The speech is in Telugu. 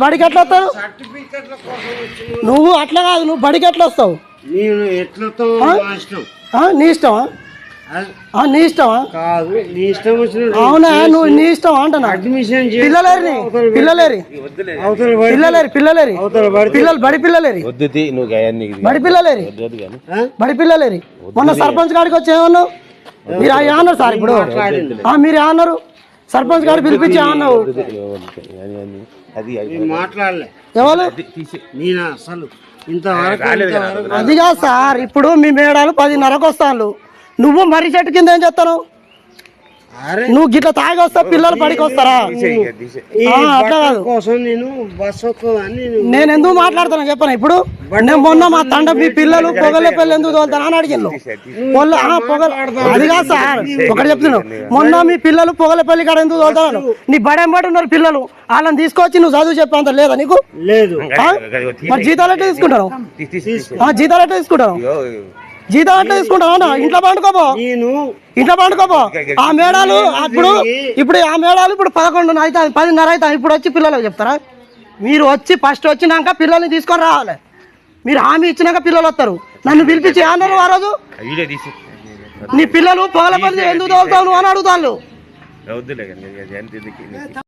బడికి ఎట్లా వస్తావు నువ్వు? అట్లా కాదు, నువ్వు బడికి ఎట్లా వస్తావు? నీ ఇష్టమా? నీ ఇష్టమా? అవునా, నువ్వు నీ ఇష్టం అంటున్నా. పిల్లలేరి పిల్లలేరి పిల్లలేరి పిల్లలేరి పిల్లలు బడి పిల్లలేరి బడి పిల్లలేరి బడి పిల్లలేరి. మొన్న సర్పంచ్ గారికి వచ్చి ఏమన్నావు? మీరు ఏమన్నారు సార్? ఇప్పుడు మీరు ఏమన్నారు? సర్పంచ్ గారు పిలిపించి ఏమన్నావు? ఎవరు? అదిగా సార్, ఇప్పుడు మీ మేడాలు 10:30కు వస్తాను, నువ్వు మర్రి చెట్టు కింద ఏం చేస్తాను? నువ్వు గిట్ల తాగి వస్తావు, పిల్లలు పడికి వస్తారా? అట్లా కాదు. నేను ఎందుకు మాట్లాడుతాను చెప్పను. ఇప్పుడు నేను మొన్న మా తండ మీ పిల్లలు పొగలేపల్లి ఎందుకు తోలుతాను అని అడిగాను. అది కాదు సార్, ఒకటి చెప్తున్నావు. మొన్న మీ పిల్లలు పొగలేపల్లి కాడ ఎందుకు తోలుతాను? నీ బడెంబడి ఉన్నారు పిల్లలు, వాళ్ళని తీసుకొచ్చి నువ్వు చదువు చెప్పేంత లేదా నీకు? మరి జీతాలు ఎట్లా తీసుకుంటావు? జీతాలు ఎట్లా తీసుకుంటావు? జీతం ఎట్లా తీసుకుంటావు? ఇంట్లో పండుకోపో, ఇంట్లో పండుకోపో. ఆ మేడాలు ఇప్పుడు ఆ మేడాలు ఇప్పుడు 11 అవుతాయి, 10:30 అవుతాయి. ఇప్పుడు వచ్చి పిల్లలకు చెప్తారా? మీరు వచ్చి ఫస్ట్ వచ్చినాక పిల్లల్ని తీసుకొని రావాలి. మీరు హామీ ఇచ్చినాక పిల్లలు వస్తారు. నన్ను పిలిపించి అన్నారు ఆ రోజు, నీ పిల్లలు పొగలపల్లి ఎందుకు తోలుతావు అని అడుగుతాను.